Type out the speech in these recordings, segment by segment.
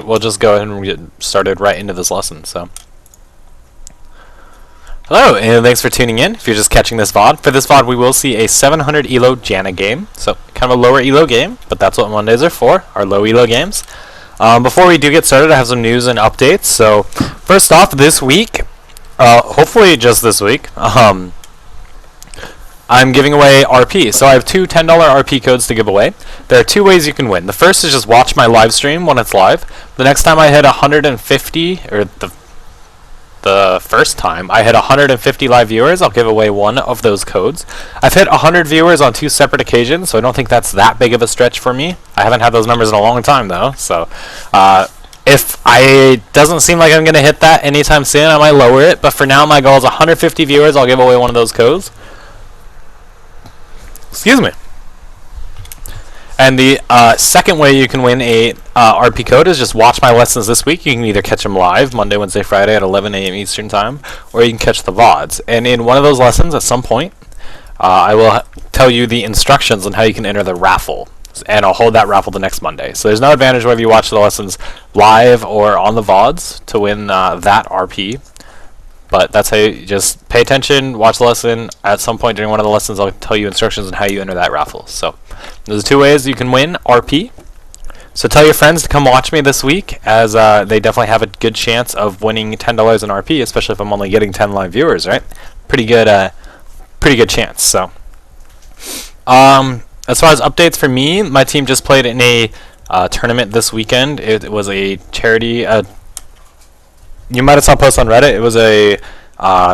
we'll just go ahead and get started right into this lesson. So, hello, and thanks for tuning in. If you're just catching this VOD, for this VOD we will see a 700 elo Janna game. So, kind of a lower elo game, but that's what Mondays are for, our low elo games. Before we do get started, I have some news and updates. So, first off, this week, hopefully just this week, I'm giving away RP. So I have two $10 RP codes to give away. There are two ways you can win. The first is just watch my live stream when it's live. The next time I hit 150, or the first time I hit 150 live viewers, I'll give away one of those codes. I've hit 100 viewers on two separate occasions, so I don't think that's that big of a stretch for me. I haven't had those numbers in a long time though, so if I doesn't seem like I'm going to hit that anytime soon, I might lower it, but for now my goal is 150 viewers. I'll give away one of those codes. Excuse me. And the second way you can win a RP code is just watch my lessons this week. You can either catch them live, Monday, Wednesday, Friday at 11 a.m. Eastern Time, or you can catch the VODs. And in one of those lessons, at some point, I will tell you the instructions on how you can enter the raffle. And I'll hold that raffle the next Monday. So there's no advantage whether you watch the lessons live or on the VODs to win that RP. But that's how you just pay attention, watch the lesson. At some point during one of the lessons, I'll tell you instructions on how you enter that raffle. So there's two ways you can win RP. So tell your friends to come watch me this week, as they definitely have a good chance of winning $10 in RP, especially if I'm only getting 10 live viewers, right? Pretty good chance. So as far as updates for me, my team just played in a tournament this weekend. It was a charity. You might have saw posts on Reddit. It was a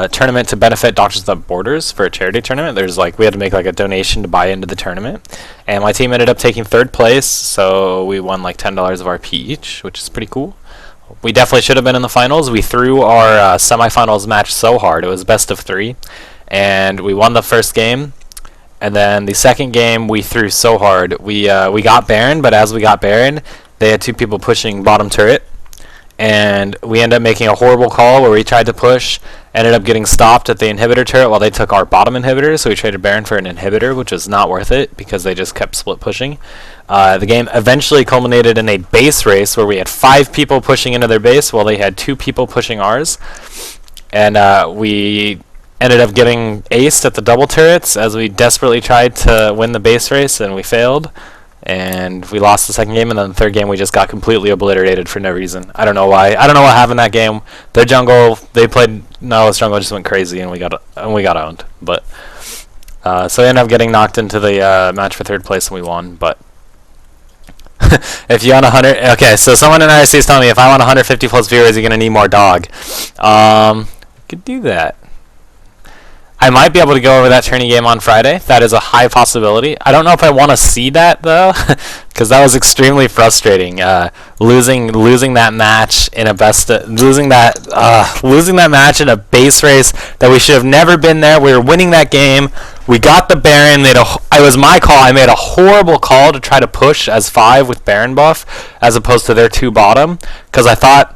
tournament to benefit Doctors Without Borders for a charity tournament. We had to make like a donation to buy into the tournament, and my team ended up taking third place. So we won like $10 of RP each, which is pretty cool. We definitely should have been in the finals. We threw our semifinals match so hard. It was best of 3, and we won the first game. And then the second game we threw so hard. We got Baron, but as we got Baron, they had two people pushing bottom turret. And we ended up making a horrible call where we tried to push, ended up getting stopped at the inhibitor turret while they took our bottom inhibitor, so we traded Baron for an inhibitor, which was not worth it because they just kept split pushing. The game eventually culminated in a base race where we had 5 people pushing into their base while they had 2 people pushing ours. And we ended up getting aced at the double turrets as we desperately tried to win the base race, and we failed. And we lost the second game, and then the third game we just got completely obliterated for no reason. I don't know why. I don't know what happened that game. Their jungle, they played Nihilist jungle, just went crazy, and we got owned. But so we ended up getting knocked into the match for third place, and we won. But if you want 100, okay. So someone in IRC is telling me if I want 150 plus viewers, you're gonna need more dog. Could do that. I might be able to go over that tourney game on Friday. That is a high possibility. I don't know if I want to see that though, because that was extremely frustrating. Losing that match in a losing that match in a base race that we should have never been there. We were winning that game. We got the Baron. It was my call. I made a horrible call to try to push as 5 with Baron buff as opposed to their 2 bottom, because I thought.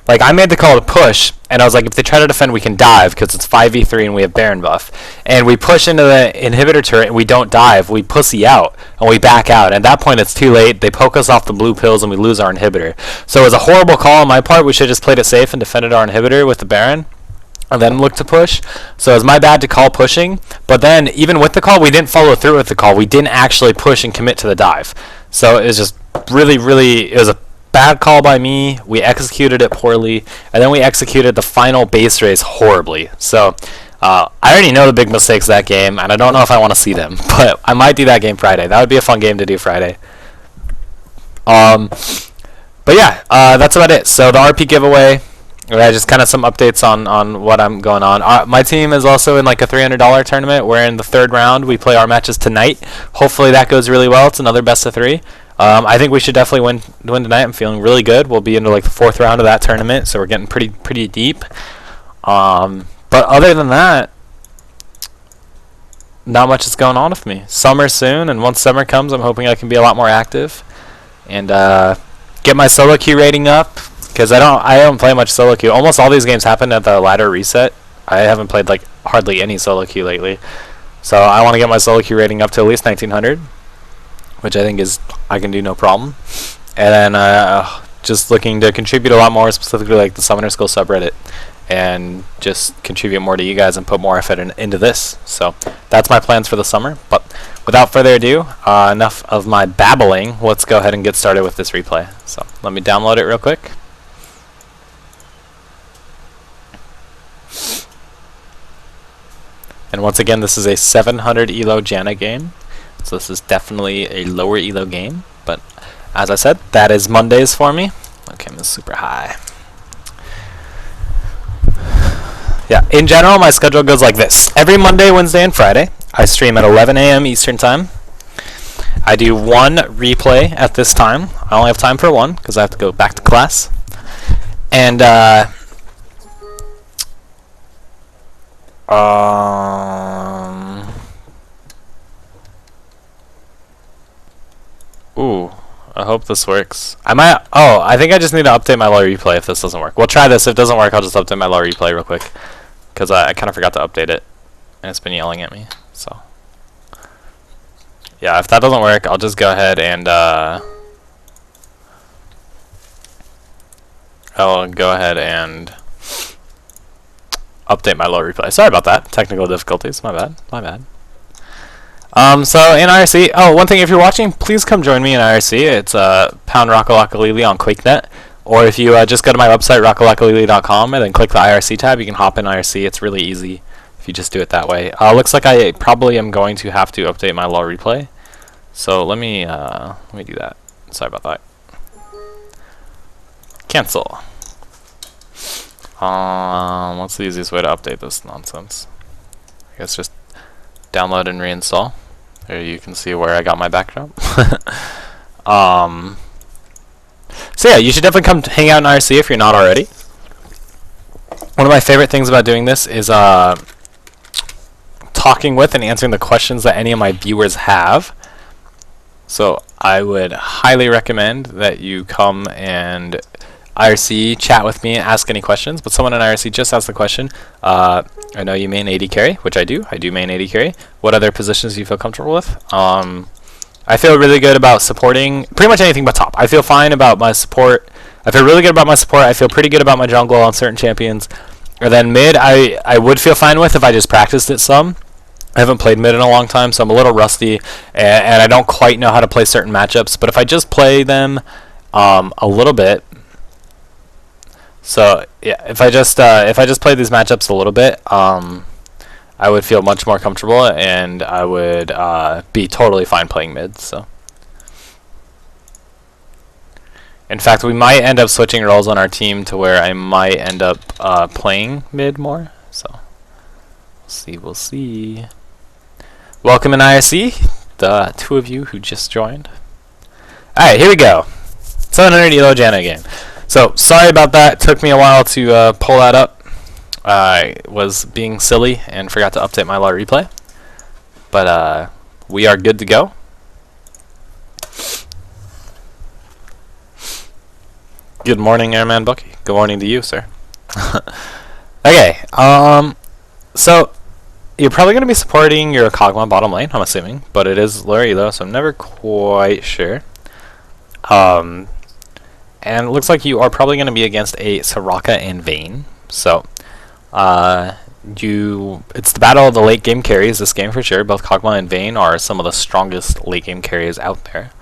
Like, I made the call to push, and I was like, if they try to defend, we can dive, because it's 5v3 and we have Baron buff. And we push into the inhibitor turret, and we don't dive. We pussy out, and we back out. At that point, it's too late. They poke us off the blue pills, and we lose our inhibitor. So it was a horrible call on my part. We should have just played it safe and defended our inhibitor with the Baron, and then looked to push. So it was my bad to call pushing. But then, even with the call, we didn't follow through with the call. We didn't actually push and commit to the dive. So it was just really, it was a bad call by me. We executed it poorly, and then we executed the final base race horribly. So I already know the big mistakes of that game, and I don't know if I want to see them, but I might do that game Friday. That would be a fun game to do Friday. But yeah, that's about it. So the RP giveaway, just kind of some updates on what I'm going on. My team is also in like a $300 tournament. We're in the 3rd round. We play our matches tonight. Hopefully that goes really well. It's another best of 3. I think we should definitely win tonight. I'm feeling really good. We'll be into like the 4th round of that tournament, so we're getting pretty deep. But other than that, not much is going on with me. Summer soon, and once summer comes, I'm hoping I can be a lot more active and get my solo queue rating up, because I don't play much solo queue. Almost all these games happen at the ladder reset. I haven't played like hardly any solo queue lately, so I want to get my solo queue rating up to at least 1900. Which I think I can do no problem. And then just looking to contribute a lot more, specifically like the Summoner Skill subreddit, and just contribute more to you guys and put more effort into this. So that's my plans for the summer. But without further ado, enough of my babbling. Let's go ahead and get started with this replay. So let me download it real quick. And once again, this is a 700 elo Janna game. So this is definitely a lower elo game. But as I said, that is Mondays for me. Okay, I'm super high. Yeah, in general, my schedule goes like this. Every Monday, Wednesday, and Friday, I stream at 11 a.m. Eastern Time. I do one replay at this time. I only have time for one because I have to go back to class. And, ooh, I hope this works. I think I just need to update my low replay if this doesn't work. We'll try this. If it doesn't work, I'll just update my low replay real quick. Because I kind of forgot to update it. And it's been yelling at me. So, yeah, if that doesn't work, I'll just go ahead and, I'll go ahead and update my low replay. Sorry about that. Technical difficulties. My bad. My bad. So in IRC, one thing, if you're watching, please come join me in IRC. It's pound Rockalockalili on QuakeNet, or if you just go to my website rockalockalili.com and then click the IRC tab, you can hop in IRC. It's really easy if you just do it that way. Looks like I probably am going to have to update my low replay, so let me do that. Sorry about that. Cancel. What's the easiest way to update this nonsense? I guess just download and reinstall. There you can see where I got my backdrop. So yeah, you should definitely come hang out in IRC if you're not already. One of my favorite things about doing this is talking with and answering the questions that any of my viewers have. So I would highly recommend that you come and IRC, chat with me, ask any questions, but someone in IRC just asked the question, I know you main AD carry, which I do main AD carry. What other positions do you feel comfortable with? I feel really good about supporting pretty much anything but top. I feel fine about my support. I feel really good about my support. I feel pretty good about my jungle on certain champions. And then mid, I would feel fine with if I just practiced it some. I haven't played mid in a long time, so I'm a little rusty, and I don't quite know how to play certain matchups, but if I just play them a little bit, so yeah, if I just play these matchups a little bit, I would feel much more comfortable, and I would be totally fine playing mid. So, in fact, we might end up switching roles on our team to where I might end up playing mid more. So, we'll see. Welcome in IRC, the two of you who just joined. All right, here we go. 700 elo Janna game. So, sorry about that. It took me a while to pull that up. I was being silly and forgot to update my low replay. But we are good to go. Good morning, Airman Bucky. Good morning to you, sir. Okay, so you're probably going to be supporting your Kog'Maw bottom lane, I'm assuming, but it is lower elo, so I'm never quite sure. And it looks like you are probably going to be against a Soraka and Vayne. So, it's the battle of the late game carries this game for sure. Both Kog'Maw and Vayne are some of the strongest late game carries out there.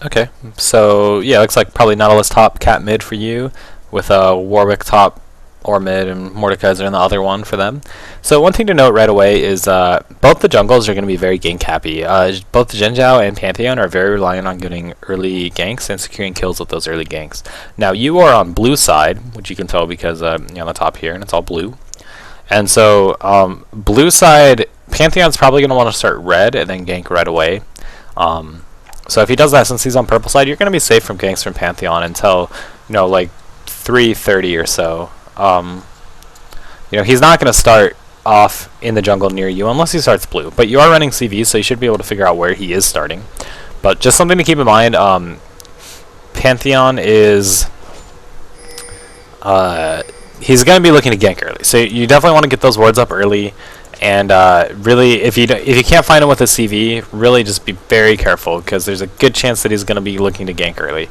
Okay, so yeah, looks like probably Nautilus top, Cat mid for you, with Warwick top or mid, and Mordekaiser in the other one for them. So one thing to note right away is both the jungles are going to be very gank happy. Both Xin Zhao and Pantheon are very reliant on getting early ganks and securing kills with those early ganks. Now you are on blue side, which you can tell because you're on the top here and it's all blue. And so blue side, Pantheon's probably going to want to start red and then gank right away. So if he does that, since he's on purple side, you're going to be safe from ganks from Pantheon until, like 3:30 or so. He's not going to start off in the jungle near you unless he starts blue. But you are running CV, so you should be able to figure out where he is starting. But just something to keep in mind, Pantheon is... he's going to be looking to gank early. So you definitely want to get those wards up early And really, if you can't find him with a CV, really just be very careful, because there's a good chance that he's going to be looking to gank early.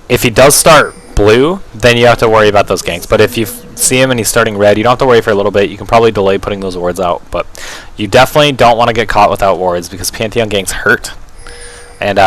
If he does start blue, then you have to worry about those ganks. But if you see him and he's starting red, you don't have to worry for a little bit. You can probably delay putting those wards out, but you definitely don't want to get caught without wards, because Pantheon ganks hurt. And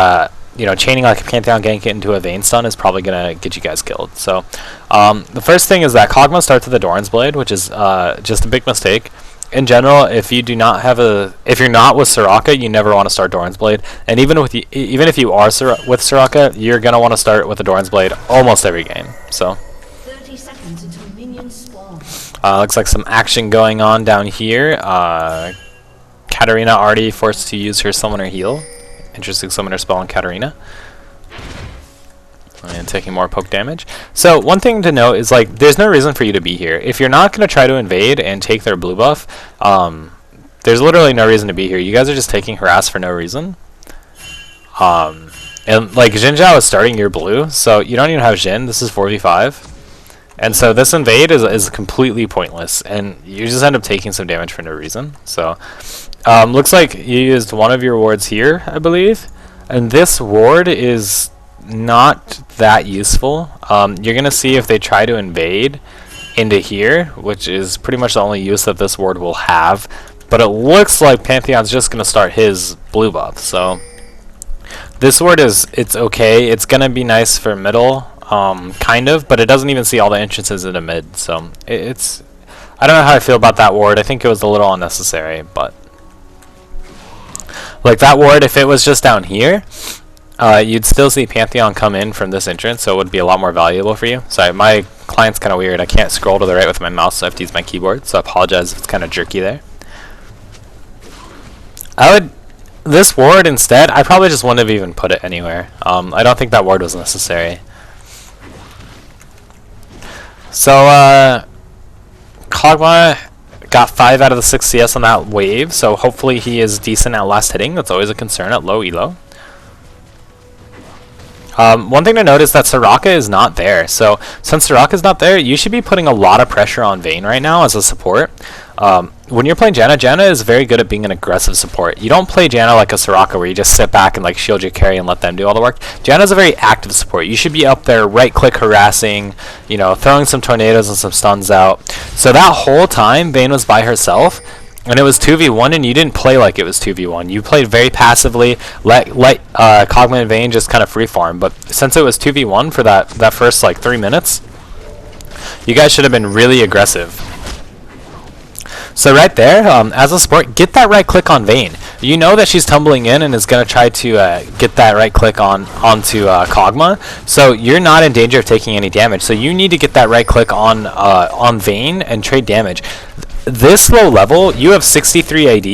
you know, chaining like a Pantheon gank into a Vayne stun is probably gonna get you guys killed. So the first thing is that Kog'Maw starts with the Doran's Blade, which is just a big mistake. In general, if you're not with Soraka, you never want to start Doran's Blade. And even if you are with Soraka, you're gonna want to start with the Doran's Blade almost every game. So 30 seconds until minions spawn. looks like some action going on down here. Katarina already forced to use her summoner heal. Interesting summoner spell on Katarina. And taking more poke damage. So one thing to note is, like, there's no reason for you to be here. If you're not going to try to invade and take their blue buff, there's literally no reason to be here. You guys are just taking harass for no reason. And like, Xin Zhao is starting your blue, so you don't even have Xin. This is 4v5. And so this invade is completely pointless, and you just end up taking some damage for no reason. So looks like you used one of your wards here, I believe. And this ward is not that useful. You're going to see if they try to invade into here, which is pretty much the only use that this ward will have. But it looks like Pantheon's just going to start his blue buff. So this ward it's okay. It's going to be nice for middle, kind of, but it doesn't even see all the entrances into mid. So it's I don't know how I feel about that ward. I think it was a little unnecessary, but like that ward, if it was just down here, you'd still see Pantheon come in from this entrance, so it would be a lot more valuable for you. Sorry, my client's kind of weird. I can't scroll to the right with my mouse, so I have to use my keyboard, so I apologize if it's kind of jerky there. This ward instead, I probably just wouldn't have even put it anywhere. I don't think that ward was necessary. So, Kog'Maw got 5 out of the 6 CS on that wave, so hopefully he is decent at last hitting. That's always a concern at low elo. One thing to note is that Soraka is not there. So since Soraka is not there, you should be putting a lot of pressure on Vayne right now as a support. When you're playing Janna, Janna is very good at being an aggressive support. You don't play Janna like a Soraka where you just sit back and like shield your carry and let them do all the work. Janna is a very active support. You should be up there right-click harassing, you know, throwing some tornadoes and some stuns out. So that whole time, Vayne was by herself. And it was 2v1, and you didn't play like it was 2v1. You played very passively, let Kog'Maw and Vayne just kind of freeform. But since it was 2v1 for that first like 3 minutes, you guys should have been really aggressive. So right there, as a support, get that right click on Vayne. You know that she's tumbling in and is going to try to get that right click onto Kog'Maw. So you're not in danger of taking any damage. So you need to get that right click on Vayne and trade damage. This low level, you have 63 AD.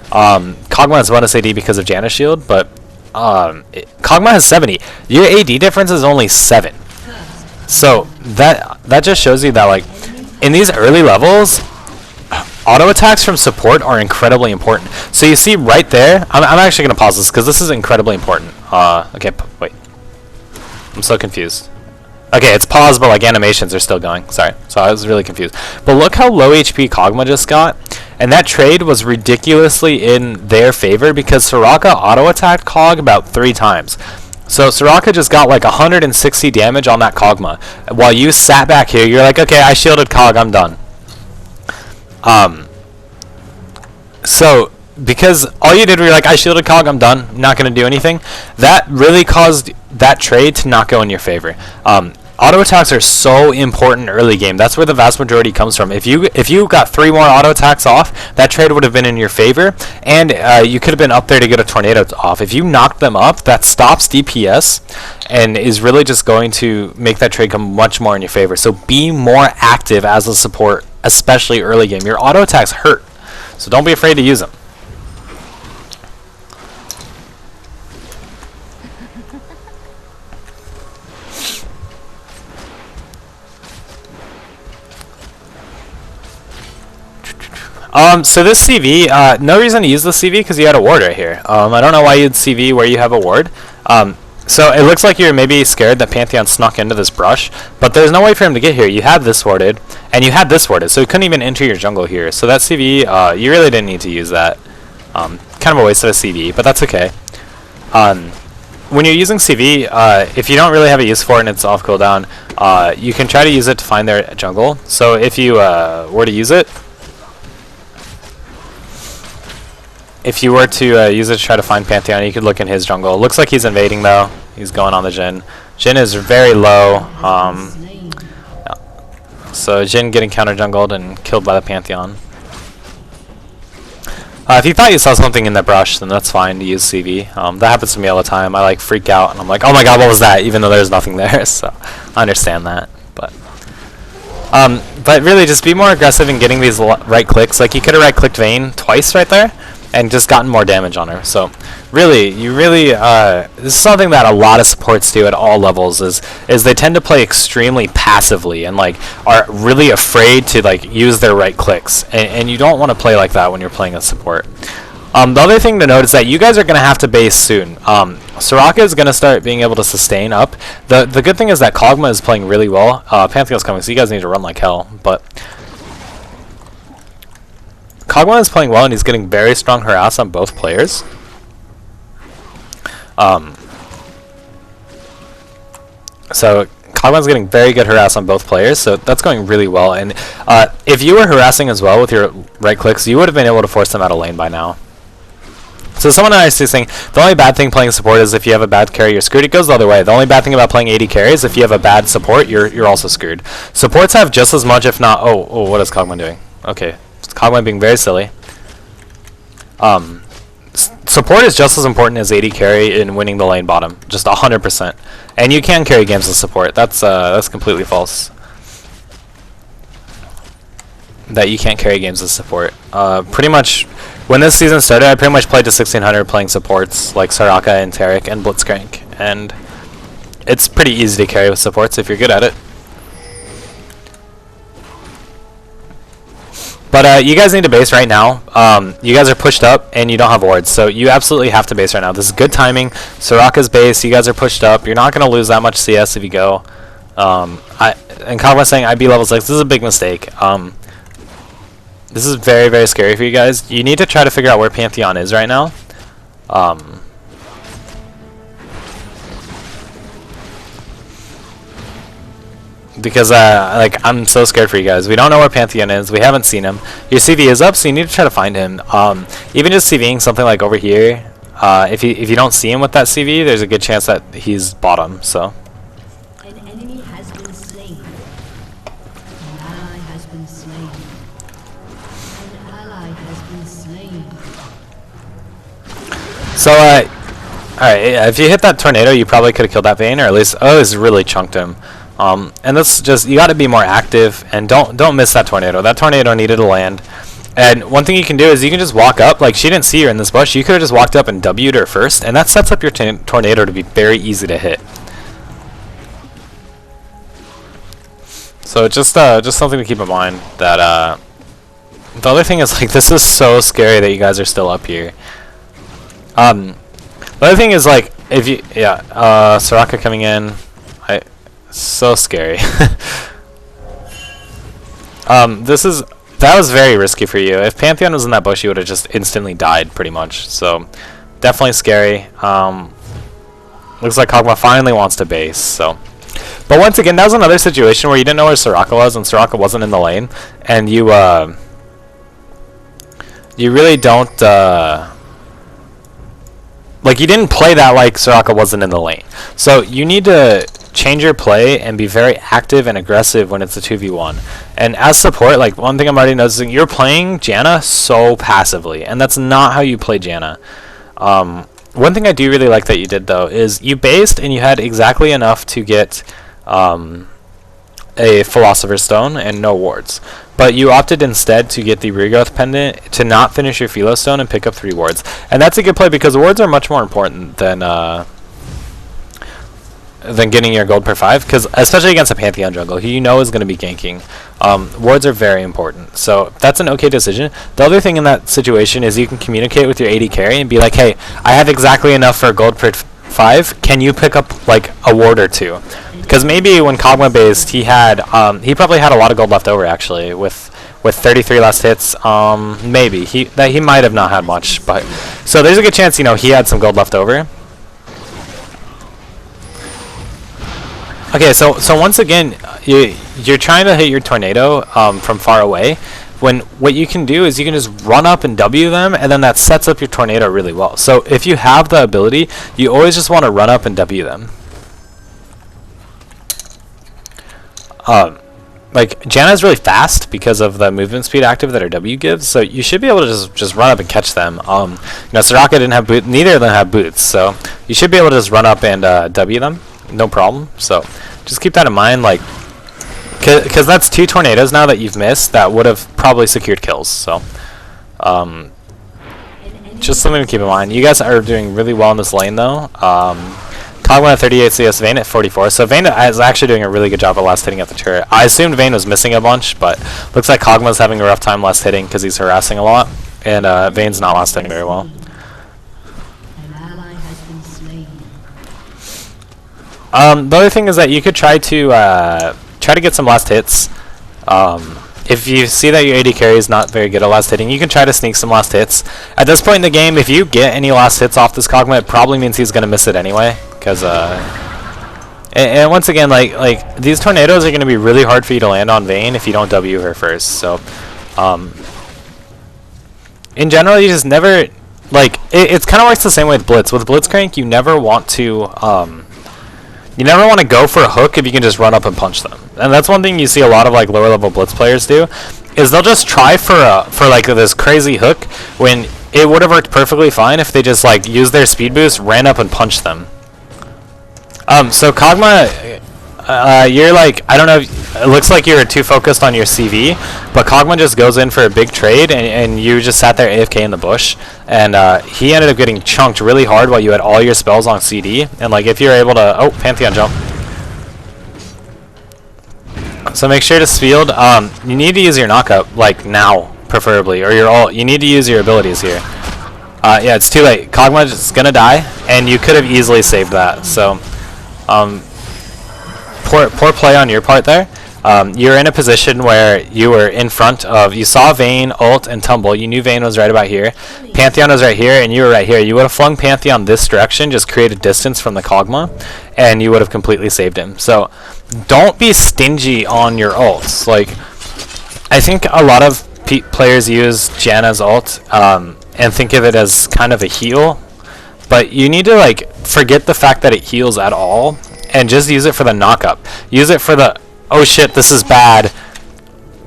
Kog'Maw has bonus AD because of Janna's shield, but Kog'Maw has 70. Your AD difference is only 7. So that just shows you that, like, in these early levels, auto attacks from support are incredibly important. So you see right there, I'm actually going to pause this because this is incredibly important. Okay, wait. I'm so confused. Okay, it's paused, but like animations are still going. Sorry, so I was really confused. But look how low HP Kog'Maw just got, and that trade was ridiculously in their favor because Soraka auto-attacked Kog about 3 times. So Soraka just got like 160 damage on that Kog'Maw. While you sat back here, you're like, okay, I shielded Kog, I'm done. So because all you did was, like, I shielded Kog, I'm done, not going to do anything, that really caused that trade to not go in your favor. Auto attacks are so important early game. That's where the vast majority comes from. If you got 3 more auto attacks off, that trade would have been in your favor, and you could have been up there to get a tornado off. If you knocked them up, that stops DPS and is really just going to make that trade come much more in your favor. So be more active as a support, especially early game. Your auto attacks hurt, so don't be afraid to use them. So this CV, no reason to use the CV because you had a ward right here. I don't know why you'd CV where you have a ward. So it looks like you're maybe scared that Pantheon snuck into this brush, but there's no way for him to get here. You had this warded, and you had this warded, so he couldn't even enter your jungle here. So that CV, you really didn't need to use that. Kind of a waste of a CV, but that's okay. When you're using CV, if you don't really have a use for it and it's off cooldown, you can try to use it to find their jungle. So if you were to use it, use it to try to find Pantheon, you could look in his jungle. It looks like he's invading though. He's going on the Jhin. Jhin is very low. So Jhin getting counter jungled and killed by the Pantheon. If you thought you saw something in the brush, then that's fine to use CV. That happens to me all the time. I like freak out and I'm like, oh my god, what was that? Even though there's nothing there. So I understand that. But really, just be more aggressive in getting these right clicks. Like you could have right clicked Vayne twice right there, and just gotten more damage on her. So really, this is something that a lot of supports do at all levels, is they tend to play extremely passively and like are really afraid to like use their right clicks, and you don't want to play like that when you're playing a support. The other thing to note is that you guys are going to have to base soon. Soraka is going to start being able to sustain up. The good thing is that Kog'Maw is playing really well. Pantheon's coming, so you guys need to run like hell, but Kog'Maw is playing well, and he's getting very strong harass on both players. So Kog'Maw's getting very good harass on both players, so that's going really well. And if you were harassing as well with your right clicks, you would have been able to force them out of lane by now. So someone I was saying, the only bad thing playing support is if you have a bad carry, you're screwed. It goes the other way. The only bad thing about playing AD carry is if you have a bad support, you're also screwed. Supports have just as much, if not... Oh, what is Kog'Maw doing? Okay. Kog'Maw being very silly. Support is just as important as AD carry in winning the lane bottom, just 100%. And you can carry games with support. That's completely false. That you can't carry games with support. Pretty much, when this season started, I pretty much played to 1600 playing supports like Soraka and Taric and Blitzcrank, and it's pretty easy to carry with supports if you're good at it. But you guys need to base right now. You guys are pushed up and you don't have wards, so you absolutely have to base right now. This is good timing. Soraka's base, you guys are pushed up. You're not going to lose that much CS if you go. And Kog'Maw saying IB level 6, this is a big mistake. This is very, very scary for you guys. You need to try to figure out where Pantheon is right now. Because like I'm so scared for you guys. We don't know where Pantheon is. We haven't seen him. Your CV is up, so you need to try to find him. Even just CVing something like over here, if you don't see him with that CV, there's a good chance that he's bottom. So. An enemy has been slain. An ally has been slain. An ally has been slain. So alright, if you hit that tornado, you probably could have killed that Vayne, or at least it's really chunked him. And that's just, you got to be more active, and don't miss that tornado. That tornado needed to land. And one thing you can do is you can just walk up. Like, she didn't see her in this bush. You could have just walked up and W'd her first, and that sets up your tornado to be very easy to hit. So just something to keep in mind. That the other thing is, like, this is so scary that you guys are still up here. The other thing is, like, if you Soraka coming in. So scary. That was very risky for you. If Pantheon was in that bush, you would have just instantly died, pretty much. So definitely scary. Looks like Kog'Maw finally wants to base. So, but once again, that was another situation where you didn't know where Soraka was, and Soraka wasn't in the lane, and you really don't like, you didn't play that like Soraka wasn't in the lane. So you need to change your play and be very active and aggressive when it's a 2v1. And as support, like, one thing I'm already noticing, you're playing Janna so passively, and that's not how you play Janna. One thing I do really like that you did, though, is you based and you had exactly enough to get a Philosopher's Stone and no wards. But you opted instead to get the Regrowth Pendant to not finish your Philo Stone and pick up 3 wards. And that's a good play because wards are much more important than getting your gold per 5, because especially against a Pantheon jungle who you know is going to be ganking, wards are very important. So that's an okay decision. The other thing in that situation is you can communicate with your AD carry and be like, hey, I have exactly enough for gold per 5, can you pick up like a ward or two? Because maybe when Kog'Maw based, he had he probably had a lot of gold left over actually with 33 last hits. Maybe he might have not had much, but so there's a good chance he had some gold left over. Okay, so once again, you're trying to hit your tornado from far away. When what you can do is you can just run up and W them, and then that sets up your tornado really well. So if you have the ability, you always just want to run up and W them. Like Janna's really fast because of the movement speed active that her W gives, so you should be able to just run up and catch them. Soraka didn't have boots, neither of them have boots, so you should be able to just run up and W them, no problem. So just keep that in mind, like. Because that's 2 tornadoes now that you've missed that would have probably secured kills. So, just something to keep in mind. You guys are doing really well in this lane, though. Kog'Maw at 38 CS, Vayne at 44. So Vayne is actually doing a really good job of last hitting at the turret. I assumed Vayne was missing a bunch, but looks like Kog'Maw's having a rough time last hitting because he's harassing a lot, and Vayne's not last hitting very well. An ally has been slain. The other thing is that you could try to get some last hits. If you see that your AD carry is not very good at last hitting, you can try to sneak some last hits. At this point in the game, if you get any last hits off this Kog'Maw, it probably means he's going to miss it anyway. Because, and once again, like these tornadoes are going to be really hard for you to land on Vayne if you don't W her first. So, in general, you just never, like, it kind of works the same way with Blitz. With Blitzcrank, you never want to, go for a hook if you can just run up and punch them. And that's one thing you see a lot of like lower level Blitz players do, is they'll just try for like this crazy hook when it would have worked perfectly fine if they just like used their speed boost, ran up and punched them. So Kog'Maw, you're like, I don't know, it looks like you're too focused on your CV, but Kog'Maw just goes in for a big trade, and you just sat there AFK in the bush, and he ended up getting chunked really hard while you had all your spells on CD, and like if you're able to, oh, Pantheon jump. So make sure to field, you need to use your knockup, like now, preferably, or your ult. You need to use your abilities here. Yeah, it's too late. Kog'Maw is gonna die, and you could have easily saved that, so, poor play on your part there. You're in a position where you were in front of, you saw Vayne ult and tumble, you knew Vayne was right about here, Pantheon was right here, and you were right here. You would have flung Pantheon this direction, just created distance from the Kog'Maw, and you would have completely saved him. So don't be stingy on your ults. Like, I think a lot of players use Janna's ult and think of it as kind of a heal, but you need to like forget the fact that it heals at all and just use it for the knockup. Use it for the, oh shit, this is bad,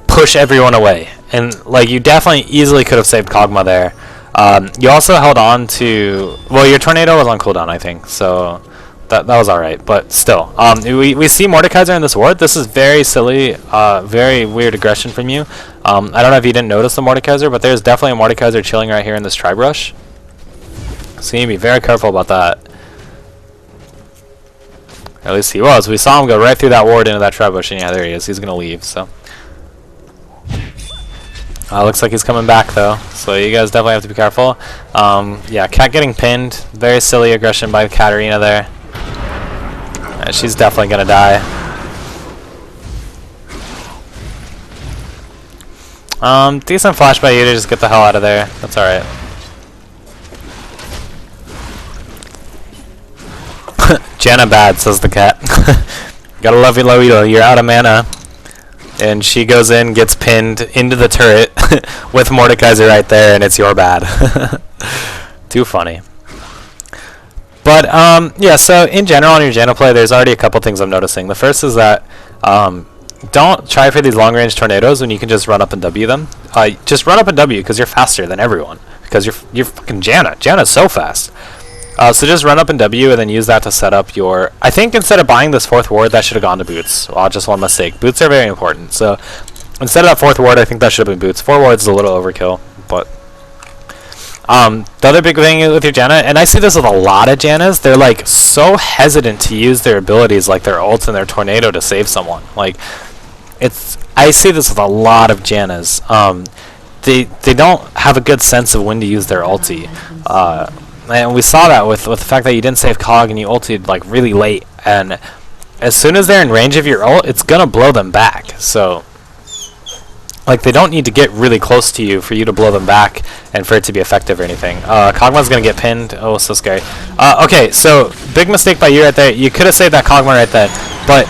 push everyone away. And like you definitely easily could have saved Kog'Maw there. You also held on to, well, your tornado was on cooldown, I think, so that was alright, but still. We see Mordekaiser in this ward. This is very silly, very weird aggression from you. I don't know if you didn't notice the Mordekaiser, but there's definitely a Mordekaiser chilling right here in this tribe rush. So you need to be very careful about that. At least he was. We saw him go right through that ward into that tribe bush, and yeah, there he is. He's gonna leave, so. Looks like he's coming back, though, so you guys definitely have to be careful. Yeah, Cat getting pinned. Very silly aggression by Katarina there. She's definitely gonna die. Decent flash by you to just get the hell out of there. That's alright. Janna bad, says the cat. Gotta love you, Loito. You're out of mana. And she goes in, gets pinned into the turret with Mordekaiser right there, and it's your bad. Too funny. But, yeah, so in general on your Janna play, there's already a couple things I'm noticing. The first is that don't try for these long-range tornadoes when you can just run up and W them. Just run up and W because you're faster than everyone. Because you're fucking Janna. Janna's so fast. So just run up and W and then use that to set up your... I think instead of buying this 4th ward, that should have gone to Boots. Just one mistake. Boots are very important. So instead of that 4th ward, I think that should have been Boots. 4 wards is a little overkill. But the other big thing with your Janna, and I see this with a lot of Jannas, they're like so hesitant to use their abilities like their ult and their tornado to save someone. Like, I see this with a lot of Jannas. They don't have a good sense of when to use their ulti. And we saw that with the fact that you didn't save Cog and you ulted like really late. And as soon as they're in range of your ult, it's gonna blow them back. So like they don't need to get really close to you for you to blow them back and for it to be effective or anything. Kog'Maw's gonna get pinned. Oh, so scary. Okay, so big mistake by you right there. You could have saved that Kog'Maw right then, but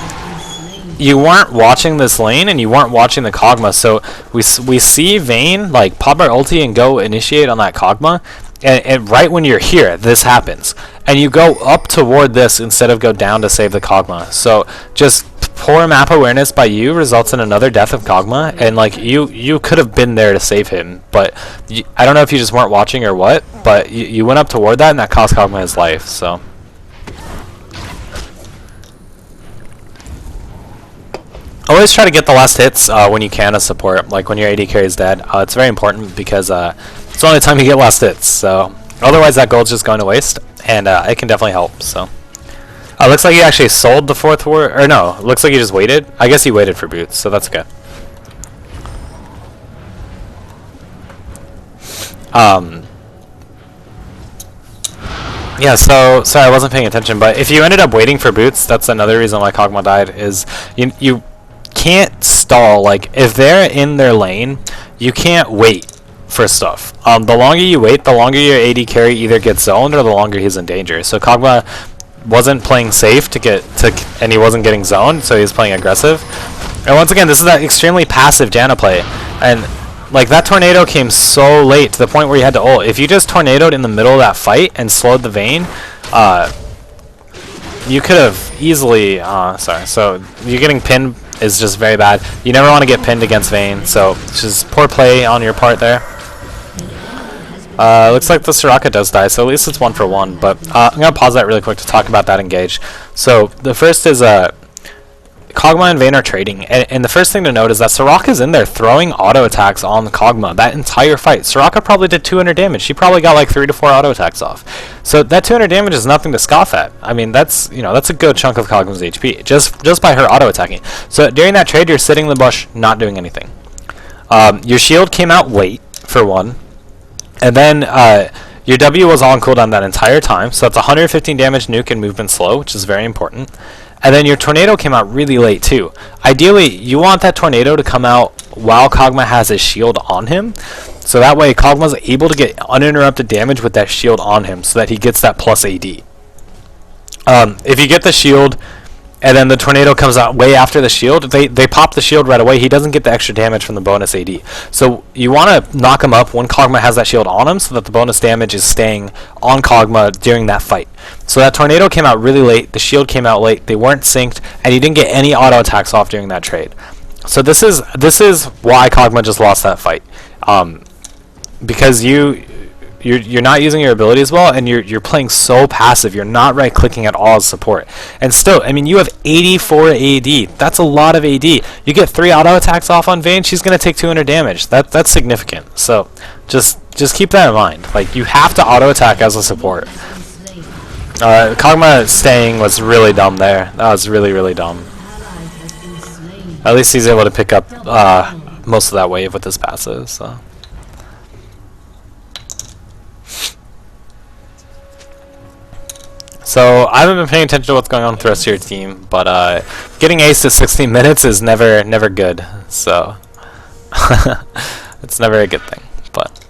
you weren't watching this lane and you weren't watching the Kog'Maw. So we see Vayne like pop our ulti and go initiate on that Kog'Maw, and right when you're here, this happens, and you go up toward this instead of go down to save the Kog'Maw. So just poor map awareness by you results in another death of Kog'Maw, and like you could have been there to save him, but I don't know if you just weren't watching or what, but you went up toward that and that cost Kog'Maw his life. So always try to get the last hits when you can as support, like when your AD carry is dead. It's very important because it's the only time you get last hits, so otherwise that gold's just going to waste, and it can definitely help. So looks like he actually sold the 4th ward, or no, looks like he just waited. I guess he waited for boots, so that's okay. Yeah, so sorry I wasn't paying attention, but if you ended up waiting for boots, that's another reason why Kog'Maw died, is you can't stall. Like if they're in their lane, you can't wait for stuff. The longer you wait, the longer your AD carry either gets zoned or the longer he's in danger. So Kog'Maw wasn't playing safe and he wasn't getting zoned, so he was playing aggressive. And once again, this is that extremely passive Janna play, and like that tornado came so late to the point where you had to ult. If you just tornadoed in the middle of that fight and slowed the Vayne, you could have easily sorry, so you getting pinned is just very bad. You never want to get pinned against Vayne, so it's just poor play on your part there. Looks like the Soraka does die, so at least it's 1 for 1, but I'm going to pause that really quick to talk about that engage. So the first is Kog'Maw and Vayne are trading, and the first thing to note is that Soraka's in there throwing auto attacks on the Kog'Maw that entire fight. Soraka probably did 200 damage. She probably got like 3 to 4 auto attacks off. So that 200 damage is nothing to scoff at. I mean, that's a good chunk of Kog'Maw's HP just by her auto attacking. So during that trade, you're sitting in the bush, not doing anything. Your shield came out late for one. And then your W was on cooldown that entire time, so that's 115 damage nuke and movement slow, which is very important. And then your tornado came out really late too. Ideally, you want that tornado to come out while Kog'Maw has his shield on him, so that way Kog'Maw's able to get uninterrupted damage with that shield on him, so that he gets that plus AD. If you get the shield and then the tornado comes out way after the shield, they pop the shield right away. He doesn't get the extra damage from the bonus AD. So you want to knock him up when Kog'Maw has that shield on him, so that the bonus damage is staying on Kog'Maw during that fight. So that tornado came out really late, the shield came out late, they weren't synced, and you didn't get any auto attacks off during that trade. So this is why Kog'Maw just lost that fight, because you're not using your abilities well, and you're playing so passive. You're not right clicking at all as support. And still, I mean, you have 84 AD. That's a lot of AD. You get 3 auto attacks off on Vayne, she's gonna take 200 damage. That's significant. So just keep that in mind. Like, you have to auto attack as a support. Kog'Maw staying was really dumb there. That was really, really dumb. At least he's able to pick up most of that wave with his passive. So I haven't been paying attention to what's going on with the rest of your team, but getting ace to 16 minutes is never good. So it's never a good thing. But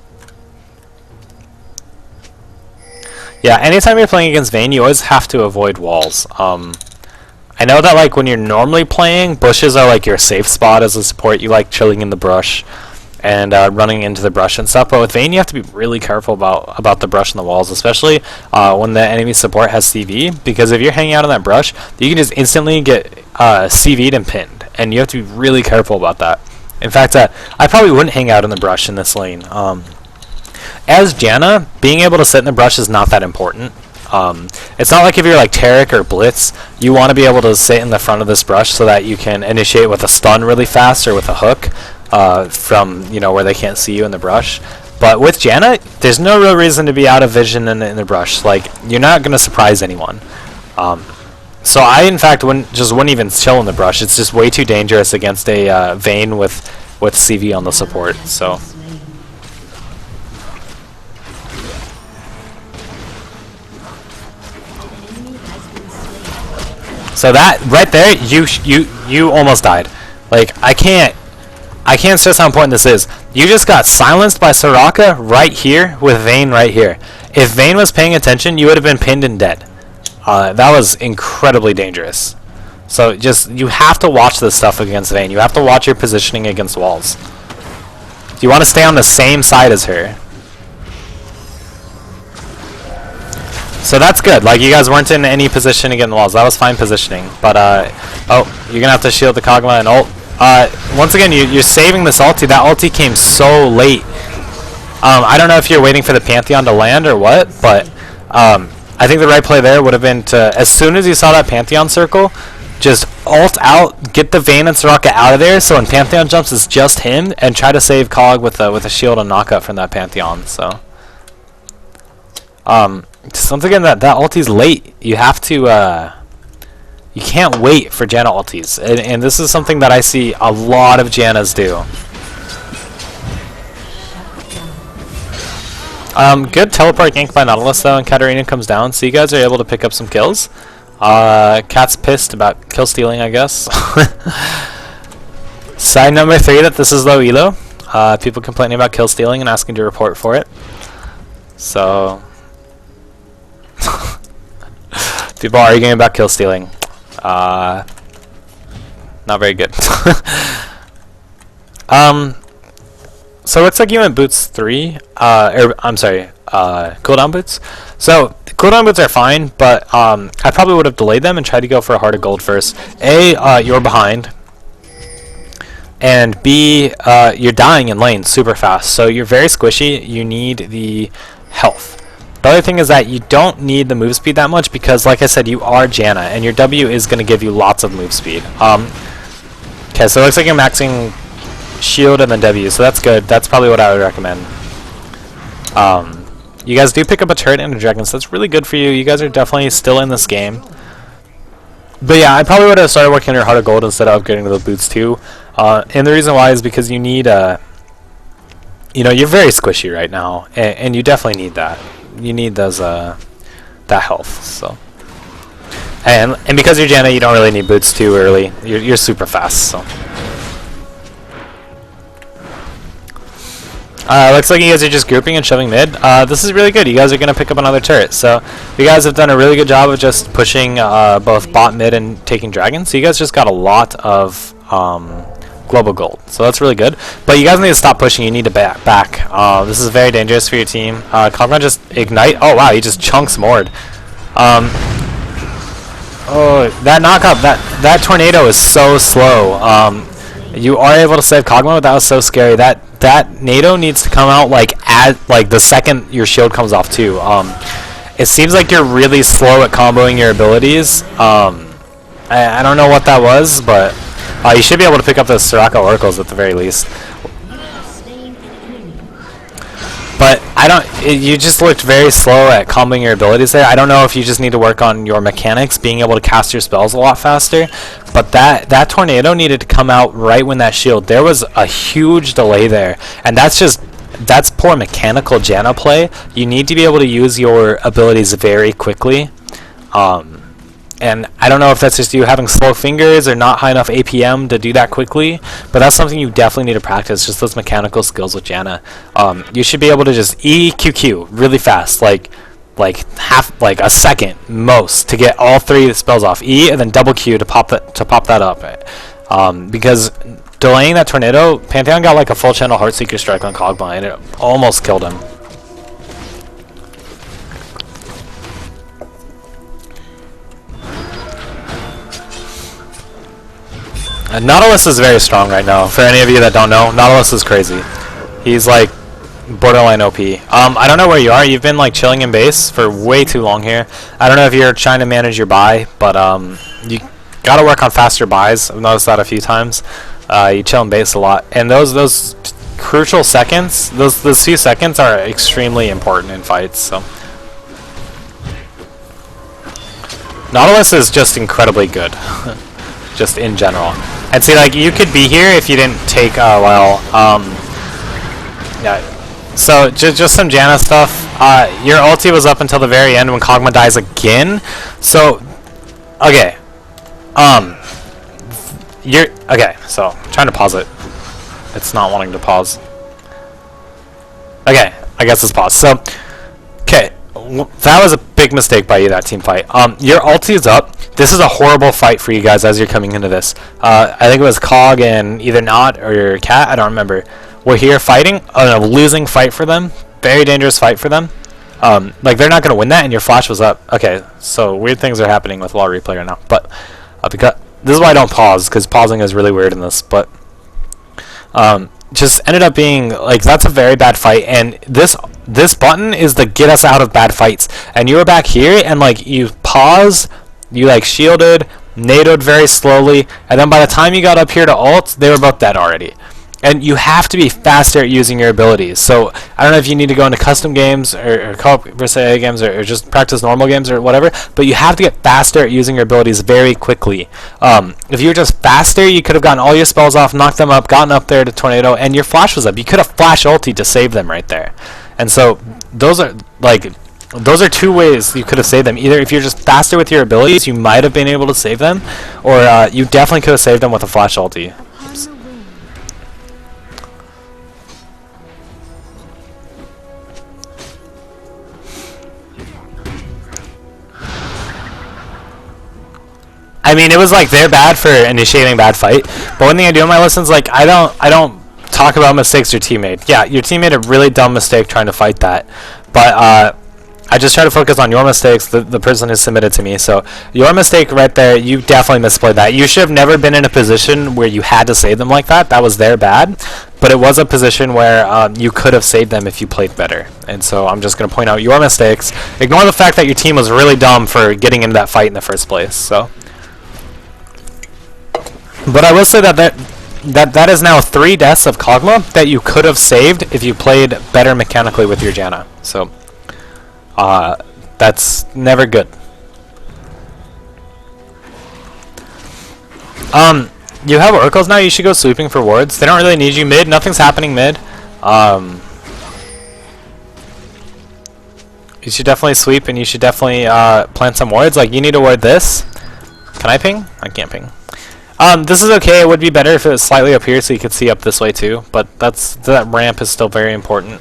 yeah, anytime you're playing against Vayne, you always have to avoid walls. I know that like when you're normally playing, bushes are like your safe spot as a support. You like chilling in the brush and running into the brush and stuff, but with Vayne you have to be really careful about the brush and the walls, especially when the enemy support has CV, because if you're hanging out on that brush, you can just instantly get CV'd and pinned, and you have to be really careful about that. In fact, I probably wouldn't hang out in the brush in this lane. As Janna, being able to sit in the brush is not that important. It's not like if you're like Taric or Blitz, you want to be able to sit in the front of this brush so that you can initiate with a stun really fast or with a hook from where they can't see you in the brush. But with Janna, there's no real reason to be out of vision in the brush. Like, you're not going to surprise anyone. So I, in fact, wouldn't even chill in the brush. It's just way too dangerous against a Vayne with CV on the support. So So that right there, you almost died. Like I can't stress how important this is. You just got silenced by Soraka right here with Vayne right here. If Vayne was paying attention, you would have been pinned and dead. That was incredibly dangerous. So just you have to watch this stuff against Vayne. You have to watch your positioning against walls. You want to stay on the same side as her. So that's good. Like you guys weren't in any position against walls. That was fine positioning. But oh, you're gonna have to shield the Kog'Maw and ult. Once again, you're saving this ulti. That ulti came so late. I don't know if you're waiting for the Pantheon to land or what, but I think the right play there would have been to, as soon as you saw that Pantheon circle, just ult out, get the Vayne and Soraka out of there, so when Pantheon jumps, it's just him, and try to save Cog with a shield and knockout from that Pantheon. So, just once again, that ulti's late. You have to, you can't wait for Janna ultis, and this is something that I see a lot of Jannas do. Good teleport gank by Nautilus though, and Katarina comes down, so you guys are able to pick up some kills. Cat's pissed about kill stealing, I guess. Side number 3 that this is low elo. People complaining about kill stealing and asking to report for it. So people arguing about kill stealing. Not very good. So it looks like you went boots 3, I'm sorry, cooldown boots. So cooldown boots are fine, but I probably would have delayed them and tried to go for a heart of gold first. A, you're behind, and B, you're dying in lane super fast, so you're very squishy. You need the health. The other thing is that you don't need the move speed that much because, like I said, you are Janna, and your W is going to give you lots of move speed. Okay, so it looks like you're maxing shield and then W, so that's good. That's probably what I would recommend. You guys do pick up a turret and a dragon, so that's really good for you. You guys are definitely still in this game. But yeah, I probably would have started working on your heart of gold instead of upgrading to the boots too. And the reason why is because you need you know, you're very squishy right now, and you definitely need that. You need those that health. So, and because you're Janna, you don't really need boots too early. You're super fast. So. Looks like you guys are just grouping and shoving mid. This is really good. You guys are going to pick up another turret. So you guys have done a really good job of just pushing both bot, mid, and taking dragons. So you guys just got a lot of global gold. So that's really good. But you guys need to stop pushing. You need to back. This is very dangerous for your team. Kog'Maw just ignite. Oh, wow. He just chunks Mord. Oh, that knockup, that tornado is so slow. You are able to save Kog'Maw, but that was so scary. That nado needs to come out like the second your shield comes off too. It seems like you're really slow at comboing your abilities. I don't know what that was, but you should be able to pick up those Soraka oracles at the very least. But you just looked very slow at comboing your abilities there. I don't know if you just need to work on your mechanics, being able to cast your spells a lot faster. But that tornado needed to come out right when that shield. There was a huge delay there, and that's poor mechanical Janna play. You need to be able to use your abilities very quickly. And I don't know if that's just you having slow fingers or not high enough APM to do that quickly, but that's something you definitely need to practice, just those mechanical skills with Janna. You should be able to just EQQ really fast, like a second most, to get all 3 spells off. E and then double Q to pop that up. Because delaying that tornado, Pantheon got like a full channel Heartseeker strike on Kog'Maw and it almost killed him. Nautilus is very strong right now. For any of you that don't know, Nautilus is crazy. He's like borderline OP. I don't know where you are. You've been like chilling in base for way too long here. I don't know if you're trying to manage your buy, but you gotta work on faster buys. I've noticed that a few times. You chill in base a lot, and those crucial seconds, those few seconds are extremely important in fights. So Nautilus is just incredibly good. Just in general. And see, like, you could be here if you didn't take yeah. So just some Janna stuff. Your ulti was up until the very end when Kog'Maw dies again. So okay, Um, you're okay. So I'm trying to pause it. It's not wanting to pause. Okay, I guess it's paused. So, okay, that was a big mistake by you, that team fight. Your ulti is up. This is a horrible fight for you guys as you're coming into this. I think it was Cog and either Not or your Cat. I don't remember. We're here fighting a losing fight for them. Very dangerous fight for them. Like they're not gonna win that, and your flash was up. Okay, so weird things are happening with Law Replay right now. But because this is why I don't pause, because pausing is really weird in this. But just ended up being like that's a very bad fight, and this button is the get us out of bad fights. And you were back here, and like you pause, you like shielded, nadoed very slowly, and then by the time you got up here to ult, they were both dead already. And you have to be faster at using your abilities. So I don't know if you need to go into custom games or co-op versus AA games or just practice normal games or whatever, but you have to get faster at using your abilities very quickly. If you were just faster, you could have gotten all your spells off, knocked them up, gotten up there to tornado, and your flash was up. You could have flash ulti to save them right there. And so those are two ways you could have saved them. Either if you're just faster with your abilities, you might have been able to save them, or you definitely could have saved them with a flash ulti. I mean, it was like they're bad for initiating bad fight, but one thing I do in my lessons, like I don't talk about mistakes your teammate. Yeah, your team made a really dumb mistake trying to fight that, but I just try to focus on your mistakes, the person who submitted to me. So your mistake right there, you definitely misplayed that. You should have never been in a position where you had to save them like that. That was their bad, but it was a position where you could have saved them if you played better. And so I'm just going to point out your mistakes. Ignore the fact that your team was really dumb for getting into that fight in the first place. So. But I will say that is now 3 deaths of Kog'Maw that you could have saved if you played better mechanically with your Janna. So that's never good. You have oracles now. You should go sweeping for wards. They don't really need you mid. Nothing's happening mid. You should definitely sweep, and you should definitely plant some wards. Like you need to ward this. Can I ping? I can't ping. This is okay. It would be better if it was slightly up here so you could see up this way too, but that ramp is still very important.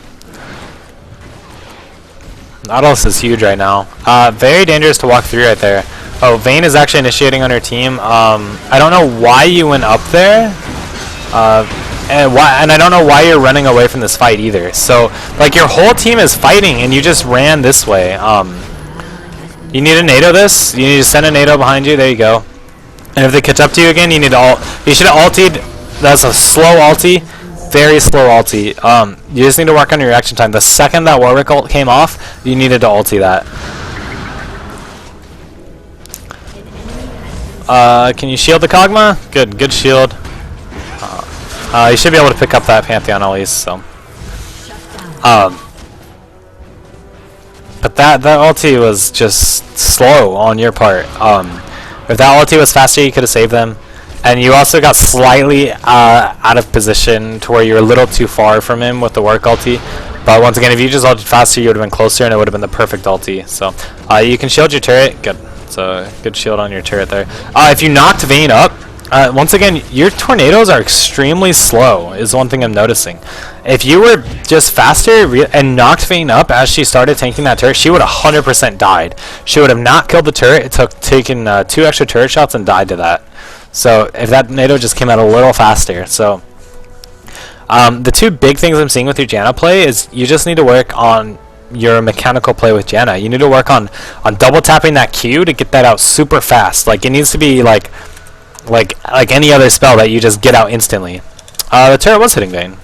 Nautilus is huge right now. Very dangerous to walk through right there. Oh, Vayne is actually initiating on your team. I don't know why you went up there, and I don't know why you're running away from this fight either. So, like, your whole team is fighting, and you just ran this way. You need to nado this. You need to send a nado behind you. There you go. And if they catch up to you again, you need to ult. You should have ultied. That's a slow ulti. Very slow ulti. You just need to work on your reaction time. The second that Warwick ult came off, you needed to ulti that. Can you shield the Kog'Maw? Good shield. You should be able to pick up that Pantheon at least. So. But that ulti was just slow on your part. If that ulti was faster, you could have saved them. And you also got slightly out of position to where you were a little too far from him with the work ulti. But once again, if you just ulted faster, you would have been closer, and it would have been the perfect ulti. So you can shield your turret. Good. So good shield on your turret there. If you knocked Vayne up, once again, your tornadoes are extremely slow, is one thing I'm noticing. If you were just faster and knocked Vayne up as she started tanking that turret, she would have 100% died. She would have not killed the turret. It took taking 2 extra turret shots and died to that. So if that tornado just came out a little faster. So the 2 big things I'm seeing with your Janna play is you just need to work on your mechanical play with Janna. You need to work on double tapping that Q to get that out super fast. Like it needs to be like any other spell that you just get out instantly. The turret was hitting Vayne.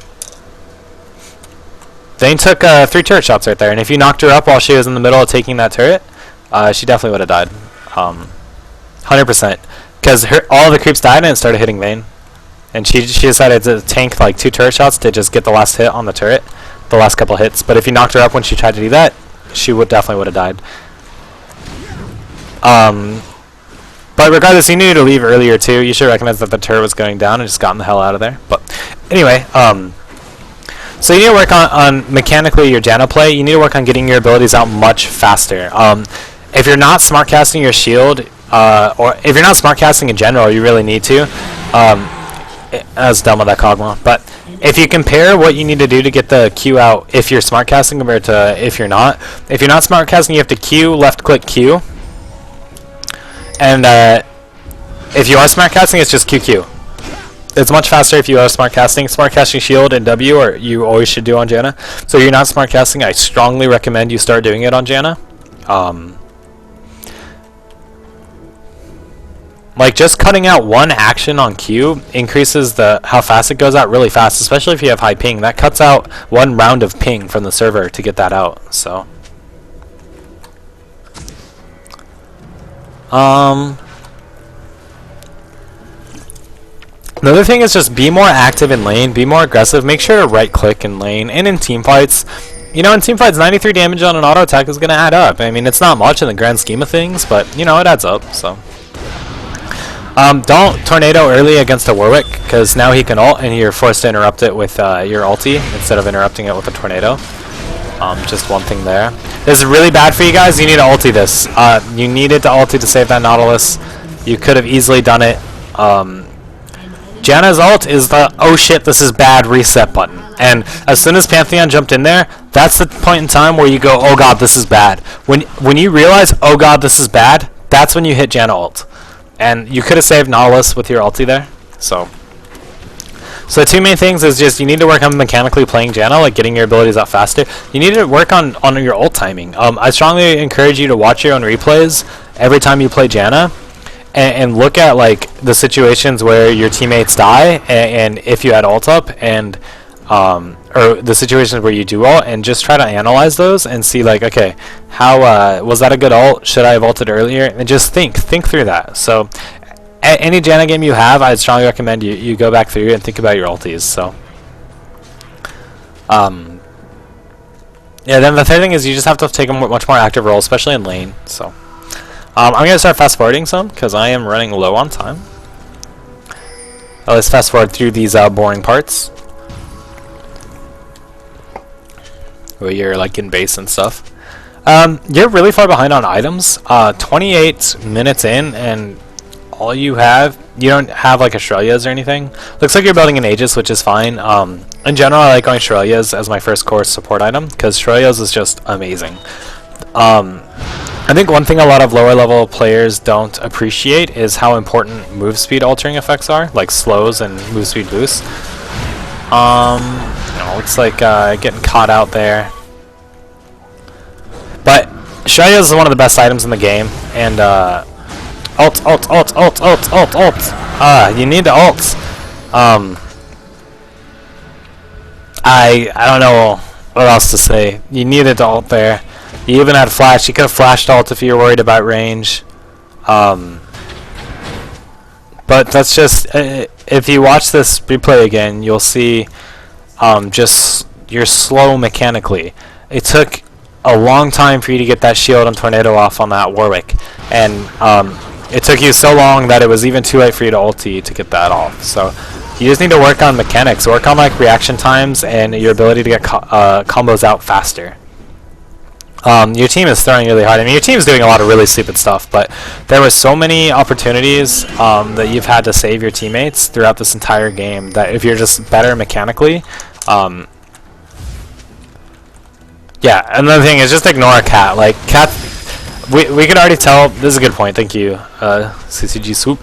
Vayne took 3 turret shots right there, and if you knocked her up while she was in the middle of taking that turret, she definitely would have died. 100%. Because all the creeps died and it started hitting Vayne. And she decided to tank like 2 turret shots to just get the last hit on the turret, the last couple hits. But if you knocked her up when she tried to do that, she definitely would have died. But regardless, you needed to leave earlier too. You should recognize that the turret was going down and just gotten the hell out of there. But anyway, so you need to work on mechanically your Janna play. You need to work on getting your abilities out much faster. If you're not smart casting your shield, or if you're not smart casting in general, you really need to. That's dumb with that Kog'Maw, but if you compare what you need to do to get the Q out if you're smart casting compared to if you're not smart casting, you have to Q, left click Q, and if you are smart casting, it's just QQ. It's much faster if you are smart casting. Smart casting shield and W, or you always should do on Janna. So if you're not smart casting, I strongly recommend you start doing it on Janna. Like just cutting out one action on Q increases how fast it goes out really fast, especially if you have high ping. That cuts out one round of ping from the server to get that out. So another thing is just be more active in lane, be more aggressive, make sure to right click in lane and in team fights. You know, in team fights, 93 damage on an auto attack is going to add up. I mean, it's not much in the grand scheme of things, but you know, it adds up. So don't tornado early against a Warwick, because now he can ult and you're forced to interrupt it with your ulti instead of interrupting it with a tornado. Just one thing there. This is really bad for you guys. You need to ulti this. You needed to ulti to save that Nautilus. You could have easily done it. Janna's ult is the oh shit this is bad reset button, and as soon as Pantheon jumped in there, that's the point in time where you go oh god this is bad. When you realize oh god this is bad, that's when you hit Janna ult, and you could have saved Nautilus with your ulti there. So the two main things is just you need to work on mechanically playing Janna, like getting your abilities out faster. You need to work on your ult timing. I strongly encourage you to watch your own replays every time you play Janna, and look at like the situations where your teammates die, and if you had ult up, and or the situations where you do ult, and just try to analyze those and see like, okay, how was that a good ult? Should I have ulted earlier? And just think through that. So any Janna game you have, I'd strongly recommend you go back through and think about your ultis. So yeah, then the third thing is you just have to take a much more active role, especially in lane. So I'm going to start fast forwarding some because I am running low on time. Let's fast forward through these boring parts where you're like in base and stuff. You're really far behind on items. 28 minutes in, and all you don't have like Australias or anything. Looks like you're building an Aegis, which is fine. In general, I like going Australias as my first core support item because Australias is just amazing. I think one thing a lot of lower level players don't appreciate is how important move speed altering effects are, like slows and move speed boosts. Looks like getting caught out there. But Australia is one of the best items in the game, and ult. You need to ult. I don't know what else to say. You needed to ult there. You even had flash. You could have flashed ult if you were worried about range. But that's just if you watch this replay again, you'll see just you're slow mechanically. It took a long time for you to get that shield and tornado off on that Warwick, and it took you so long that it was even too late for you to ulti to get that off. So you just need to work on mechanics, work on like reaction times and your ability to get combos out faster. Your team is throwing really hard. I mean, your team is doing a lot of really stupid stuff, but there were so many opportunities that you've had to save your teammates throughout this entire game that if you're just better mechanically, yeah. Another thing is just ignore Cat. Like Cat, we can already tell. This is a good point. Thank you, CCG Swoop.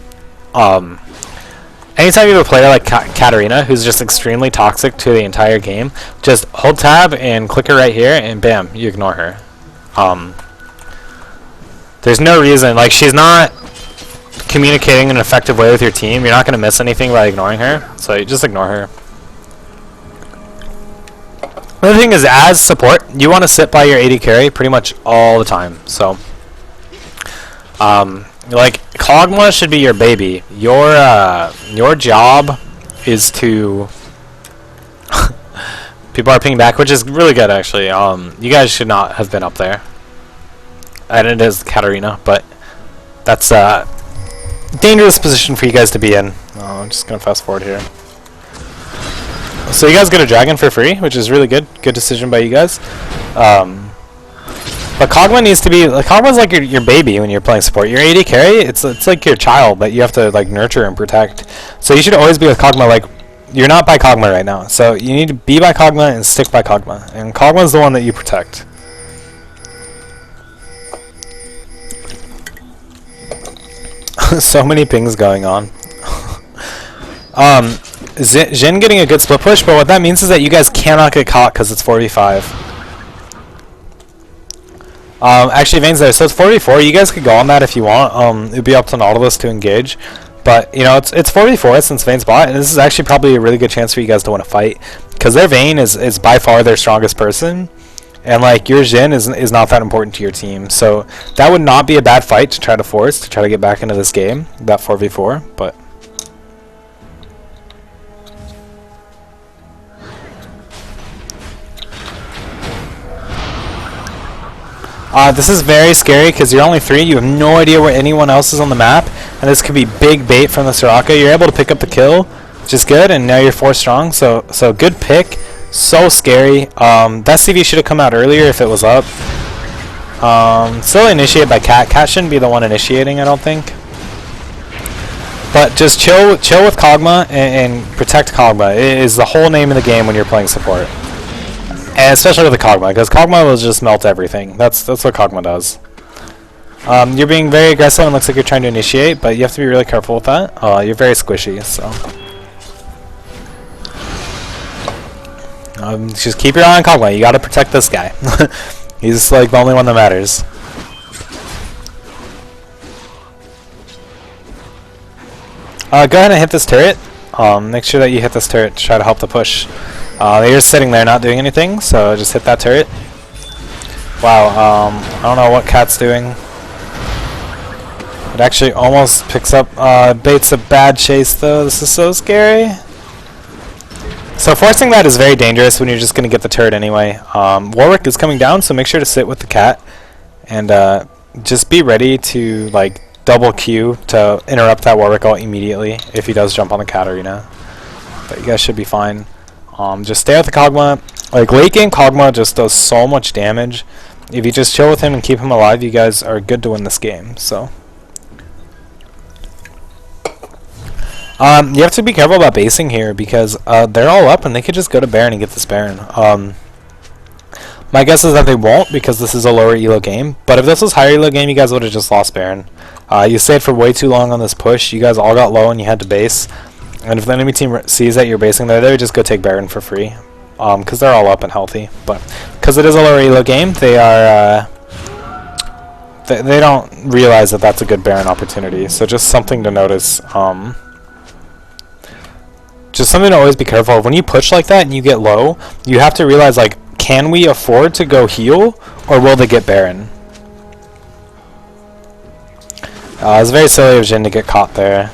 Anytime you have a player like Katarina, who's just extremely toxic to the entire game, just hold tab and click her right here, and bam, you ignore her. There's no reason, like, she's not communicating in an effective way with your team. You're not going to miss anything by ignoring her, so you just ignore her. Another thing is, as support, you want to sit by your AD carry pretty much all the time. So, like, Kog'Maw should be your baby. Your job is to people are pinging back, which is really good actually. You guys should not have been up there. And it is Katarina, but that's a dangerous position for you guys to be in. I'm just gonna fast forward here. So you guys get a dragon for free, which is really good. Good decision by you guys. But Kog'Maw needs to be like Kog'Maw's like your baby when you're playing support. Your AD carry, it's like your child that you have to like nurture and protect. So you should always be with Kog'Maw. Like you're not by Kog'Maw right now, so you need to be by Kog'Maw and stick by Kog'Maw. And Kog'Maw's the one that you protect. So many pings going on. Jhin getting a good split push, but what that means is that you guys cannot get caught because it's 4v5. Actually, Vayne's there, so it's 4v4. You guys could go on that if you want. It'd be up to Nautilus to engage. But, you know, it's 4v4 since Vayne's bot, and this is actually probably a really good chance for you guys to win a fight. Because their Vayne is by far their strongest person. And, like, your Jhin is not that important to your team. So that would not be a bad fight to try to force, to try to get back into this game, that 4v4. But this is very scary because you're only 3. You have no idea where anyone else is on the map, and this could be big bait from the Soraka. You're able to pick up the kill, which is good, and now you're 4 strong. So good pick. So scary. That CV should have come out earlier if it was up. Still initiated by Cat. Cat shouldn't be the one initiating, I don't think. But just chill with Kog'Maw and protect Kog'Maw. It is the whole name of the game when you're playing support. And especially with the Kog'Maw, because Kog'Maw will just melt everything. That's what Kog'Maw does. You're being very aggressive and looks like you're trying to initiate, but you have to be really careful with that. You're very squishy, so. Just keep your eye on Kog'Maw. You gotta protect this guy. He's like the only one that matters. Go ahead and hit this turret. Make sure that you hit this turret to try to help the push. They're just sitting there not doing anything, so just hit that turret. Wow, I don't know what Cat's doing. It actually almost picks up, baits a bad chase though. This is so scary. So forcing that is very dangerous when you're just going to get the turret anyway. Warwick is coming down, so make sure to sit with the Cat. And just be ready to like double Q to interrupt that Warwick ult immediately if he does jump on the Cat arena. But you guys should be fine. Just stay with the Kog'Maw. Like late game Kog'Maw just does so much damage. If you just chill with him and keep him alive, you guys are good to win this game. So you have to be careful about basing here because they're all up and they could just go to Baron and get this Baron. My guess is that they won't because this is a lower elo game. But if this was higher elo game, you guys would have just lost Baron. You stayed for way too long on this push. You guys all got low and you had to base. And if the enemy team sees that you're basing there, they would just go take Baron for free. Because they're all up and healthy. But because it is a lower elo game, they are they don't realize that that's a good Baron opportunity. So just something to notice. Just something to always be careful of. When you push like that and you get low, you have to realize, like, can we afford to go heal, or will they get Baron? It's very silly of Jhin to get caught there.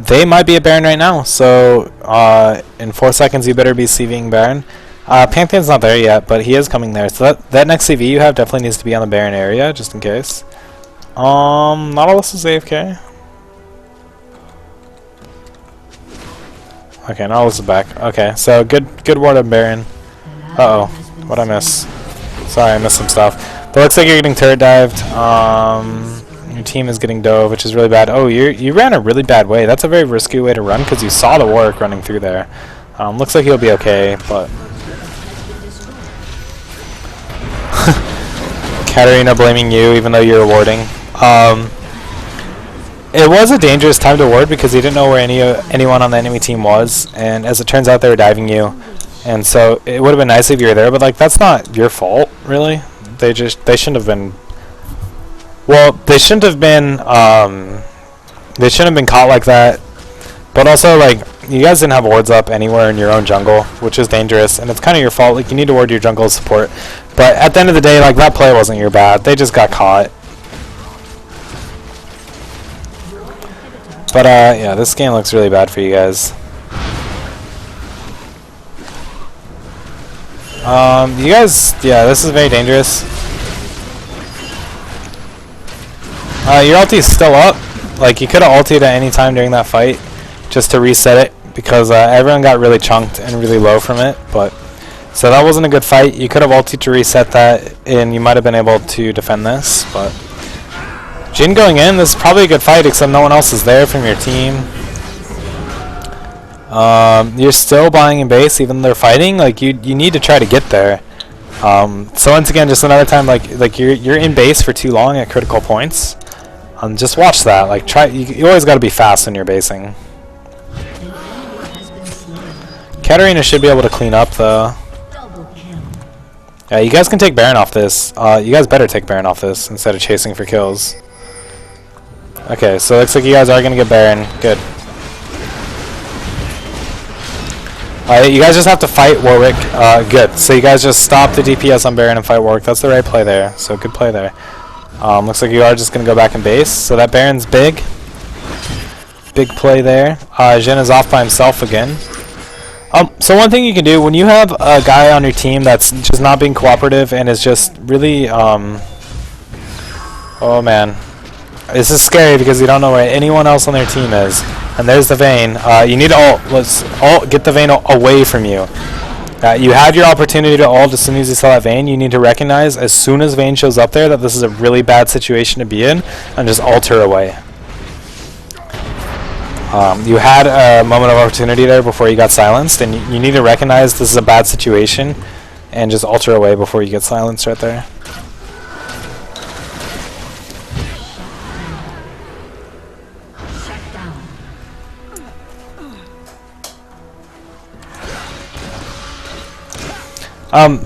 They might be a Baron right now, so in 4 seconds you better be CVing Baron. Pantheon's not there yet, but he is coming there. So that next CV you have definitely needs to be on the Baron area, just in case. Nautilus is AFK. Okay, Nautilus is back. Okay, so good ward on Baron. Uh-oh, what'd I miss? Sorry, I missed some stuff. But it looks like you're getting turret dived. Your team is getting dove, which is really bad. Oh, you ran a really bad way. That's a very risky way to run, because you saw the Warwick running through there. Looks like he'll be okay, but... Katarina blaming you, even though you're warding. It was a dangerous time to ward because you didn't know where anyone on the enemy team was, and as it turns out, they were diving you, and so it would have been nice if you were there. But like, that's not your fault, really. They shouldn't have been. Well, they shouldn't have been. They shouldn't have been caught like that. But also, like, you guys didn't have wards up anywhere in your own jungle, which is dangerous, and it's kind of your fault. Like, you need to ward your jungle support. But at the end of the day, like, that play wasn't your bad. They just got caught. But yeah, this game looks really bad for you guys. You guys, yeah, this is very dangerous. Your ulti is still up. Like, you could have ultied at any time during that fight. just to reset it, because everyone got really chunked and really low from it. But so that wasn't a good fight. You could have ulted to reset that, and you might have been able to defend this. But Jin going in, this is probably a good fight, except no one else is there from your team. You're still buying in base, even though they're fighting. Like you need to try to get there. So once again, just another time, like you're in base for too long at critical points. Just watch that. Like you always got to be fast when you're basing. Katarina should be able to clean up though. Yeah, you guys can take Baron off this. You guys better take Baron off this instead of chasing for kills. Okay, so it looks like you guys are gonna get Baron. Good. You guys just have to fight Warwick. Good. So you guys just stop the DPS on Baron and fight Warwick. That's the right play there. So good play there. Looks like you are just gonna go back in base. So that Baron's big. Big play there. Jin is off by himself again. So one thing you can do when you have a guy on your team that's just not being cooperative and is just really, oh man, this is scary because you don't know where anyone else on their team is. And there's the Vayne. You need to ult. Let's ult. Get the Vayne away from you. You had your opportunity to ult as soon as you saw that Vayne. You need to recognize as soon as Vayne shows up there that this is a really bad situation to be in, and just ult her away. You had a moment of opportunity there before you got silenced, and you need to recognize this is a bad situation and just ult her away before you get silenced right there.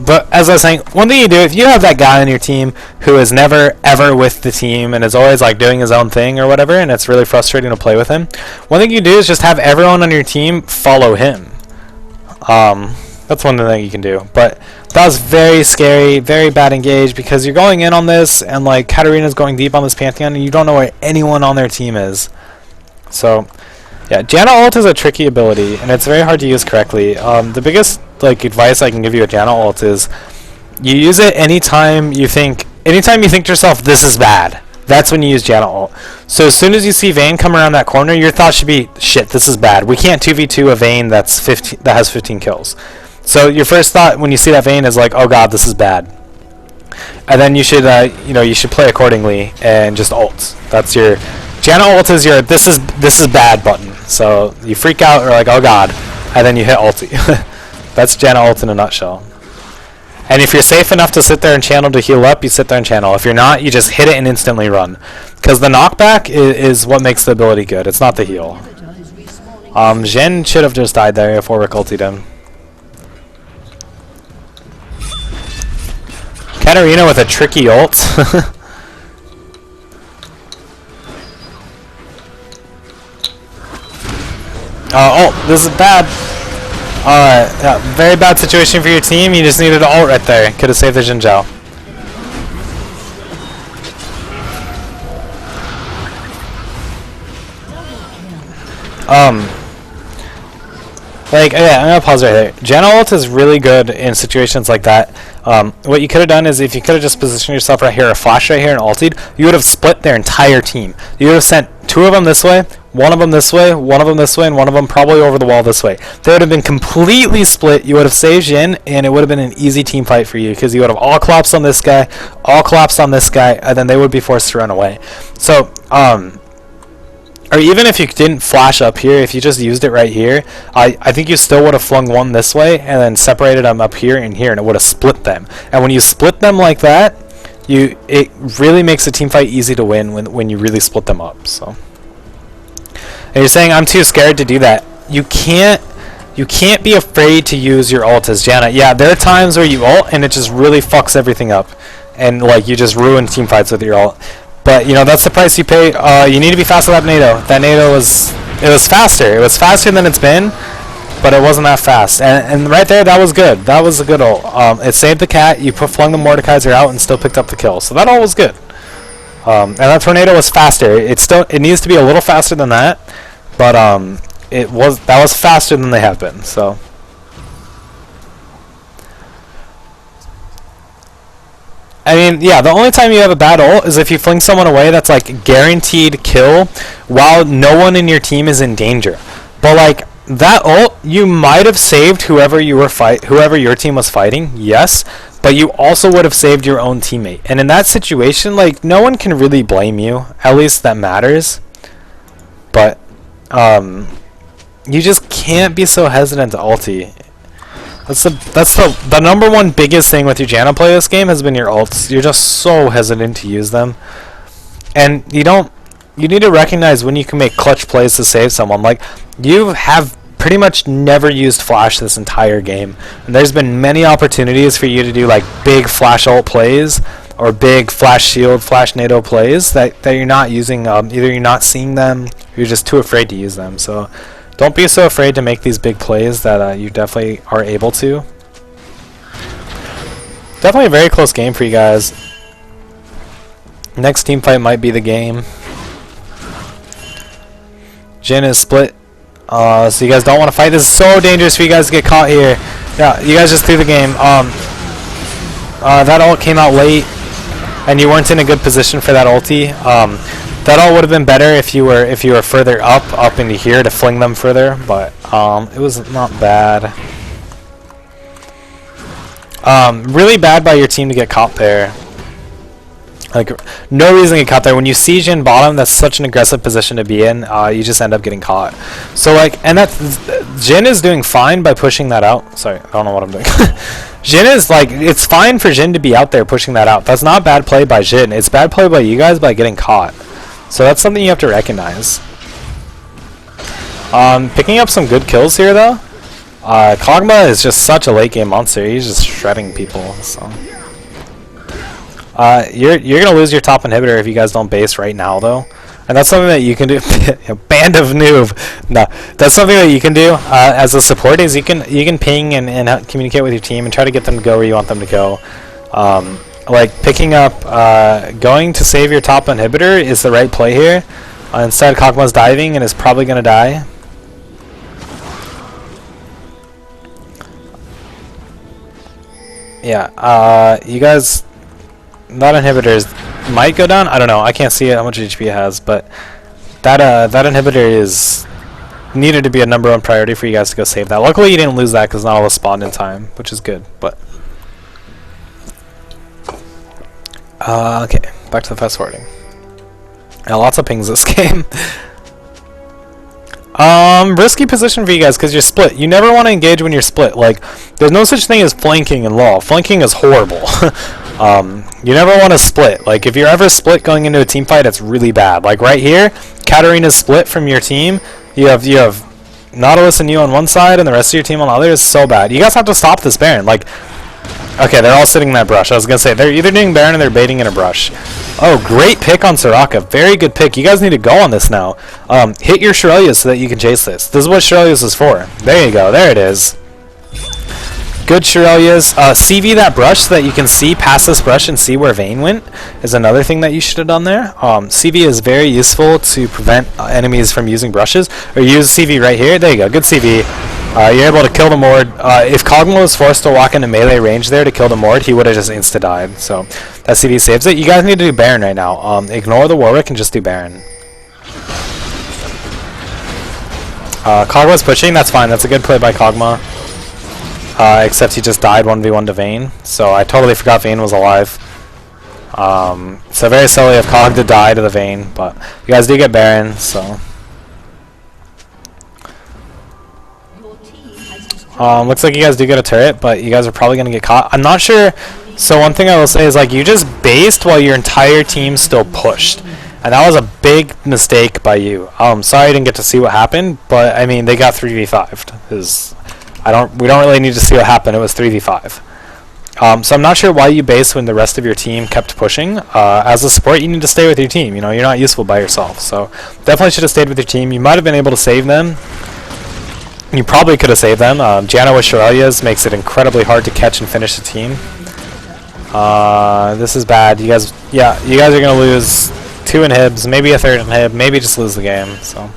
But as I was saying, one thing you do, if you have that guy on your team who is never ever with the team and is always like doing his own thing or whatever, and it's really frustrating to play with him, one thing you do is just have everyone on your team follow him. That's one thing you can do. But that was very scary, very bad engage, because you're going in on this and like Katarina's going deep on this Pantheon and you don't know where anyone on their team is. So yeah, Janna ult is a tricky ability and it's very hard to use correctly. The biggest like advice I can give you at Janna ult is you use it anytime you think to yourself this is bad. That's when you use Janna ult. So as soon as you see Vayne come around that corner, your thought should be, shit, this is bad. We can't 2v2 a Vayne that has 15 kills. So your first thought when you see that Vayne is like, oh god, this is bad. And then you should you should play accordingly and just ult. That's your Janna ult is your this is bad button. So you freak out or like, oh god, and then you hit ulti. That's Janna ult in a nutshell. And if you're safe enough to sit there and channel to heal up, you sit there and channel. If you're not, you just hit it and instantly run. Because the knockback is what makes the ability good. It's not the heal. Jin should have just died there if Warwick ultied him. Katarina with a tricky ult. Oh, this is bad. Alright, yeah, very bad situation for your team. You just needed an ult right there. Could have saved the Jin Zhao. Yeah, I'm gonna pause right there. Janna ult is really good in situations like that. What you could have done is if you could have just positioned yourself right here, or flashed right here and ulted, you would have split their entire team. You would have sent two of them this way, one of them this way, one of them this way, and one of them probably over the wall this way. They would have been completely split. You would have saved Jin, and it would have been an easy team fight for you because you would have all collapsed on this guy, all collapsed on this guy, and then they would be forced to run away. So, or even if you didn't flash up here, if you just used it right here, I think you still would have flung one this way and then separated them up here and here, and it would have split them. And when you split them like that, it really makes a team fight easy to win when you really split them up. So, and you're saying I'm too scared to do that. You can't be afraid to use your ult as Janna. Yeah, there are times where you ult and it just really fucks everything up, and like you just ruin team fights with your ult. But you know that's the price you pay. You need to be fast with that NATO. That NATO was faster. It was faster than it's been, but it wasn't that fast. And right there, that was good. That was a good ult. It saved the cat. You flung the Mordekaiser out and still picked up the kill. So that ult was good. And that tornado was faster. It needs to be a little faster than that, but that was faster than they have been. So. I mean, yeah, the only time you have a bad ult is if you fling someone away that's like guaranteed kill while no one in your team is in danger. But like that ult, you might have saved whoever your team was fighting, yes, but you also would have saved your own teammate. And in that situation, like no one can really blame you. At least that matters. But you just can't be so hesitant to ulti. That's the number one biggest thing with your Janna play this game has been your ults. You're just so hesitant to use them. And you need to recognize when you can make clutch plays to save someone. Like, you have pretty much never used flash this entire game. And there's been many opportunities for you to do like big flash ult plays or big flash shield, flash NATO plays that you're not using. Either you're not seeing them or you're just too afraid to use them. So don't be so afraid to make these big plays that you definitely are able to. Definitely a very close game for you guys. Next team fight might be the game. Jin is split. So you guys don't want to fight. This is so dangerous for you guys to get caught here. Yeah, you guys just threw the game. That ult came out late, and you weren't in a good position for that ulti. That ult would have been better if you were further up into here to fling them further, but it was not bad. Really bad by your team to get caught there. Like, no reason to get caught there. When you see Jin bottom, that's such an aggressive position to be in. You just end up getting caught. So, like, and Jin is doing fine by pushing that out. Sorry, I don't know what I'm doing. Jin is, like, it's fine for Jin to be out there pushing that out. That's not bad play by Jin. It's bad play by you guys by getting caught. So that's something you have to recognize. Picking up some good kills here, though. Kog'Maw is just such a late game monster. He's just shredding people, so... you're gonna lose your top inhibitor if you guys don't base right now, though, and that's something that you can do. Band of noob. No, that's something that you can do as a support. Is you can ping and communicate with your team and try to get them to go where you want them to go. Like picking up, going to save your top inhibitor is the right play here. Instead, Kog'Maw's diving and is probably gonna die. Yeah, you guys. That inhibitor might go down. I don't know. I can't see how much HP it has, but that inhibitor is needed to be a number one priority for you guys to go save that. Luckily, you didn't lose that because not all spawned in time, which is good. But okay, back to the fast forwarding. Yeah, lots of pings this game. Risky position for you guys because you're split. You never want to engage when you're split. Like, there's no such thing as flanking in LoL. Flanking is horrible. You never want to split. Like, if you're ever split going into a team fight, it's really bad. Like right here, Katarina's split from your team. You have Nautilus and you on one side and the rest of your team on the other. Is so bad. You guys have to stop this Baron. Like, okay, they're all sitting in that brush. I was gonna say they're either doing Baron or they're baiting in a brush. Oh, great pick on Soraka. Very good pick. You guys need to go on this now. Hit your Jurily so that you can chase this. This is what Jurily is for. There you go. There it is. Good Jurily. CV that brush so that you can see past this brush and see where Vayne went is another thing that you should have done there. CV is very useful to prevent enemies from using brushes. Or use CV right here. There you go. Good CV. You're able to kill the Mord. If Kog'Maw was forced to walk into melee range there to kill the Mord, he would have just insta-died. So that CV saves it. You guys need to do Baron right now. Ignore the Warwick and just do Baron. Kog'Maw's pushing. That's fine. That's a good play by Kog'Maw. Except he just died 1v1 to Vayne. So I totally forgot Vayne was alive. So very silly of Kog to die to the Vayne. But you guys do get Baron, so... looks like you guys do get a turret, but you guys are probably going to get caught. I'm not sure. So one thing I will say is, like, you just based while your entire team still pushed. And that was a big mistake by you. Sorry I didn't get to see what happened, but, I mean, they got 3v5'd. We don't really need to see what happened. It was 3v5. So I'm not sure why you based when the rest of your team kept pushing. As a support, you need to stay with your team. You know, you're not useful by yourself. So definitely should have stayed with your team. You might have been able to save them. You probably could have saved them. Janna with Jurily makes it incredibly hard to catch and finish the team. This is bad. You guys are gonna lose 2 inhibs, maybe a 3rd inhib, maybe just lose the game. So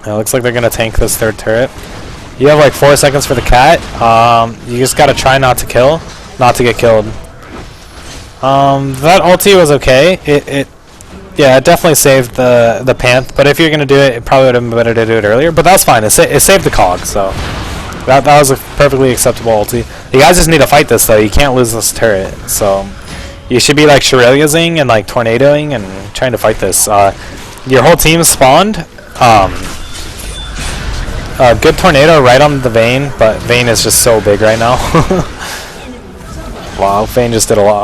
it looks like they're gonna tank this 3rd turret. You have like 4 seconds for the cat. You just gotta try not to get killed. That ulti was okay. Yeah, it definitely saved the Panth, but if you're gonna do it, it probably would have been better to do it earlier. But that's fine. It saved the cog, so that was a perfectly acceptable ulti. You guys just need to fight this though. You can't lose this turret, so you should be like Jurilying and like tornadoing and trying to fight this. Your whole team spawned. Good tornado right on the Vayne, but Vayne is just so big right now. Wow, Vayne just did a lot.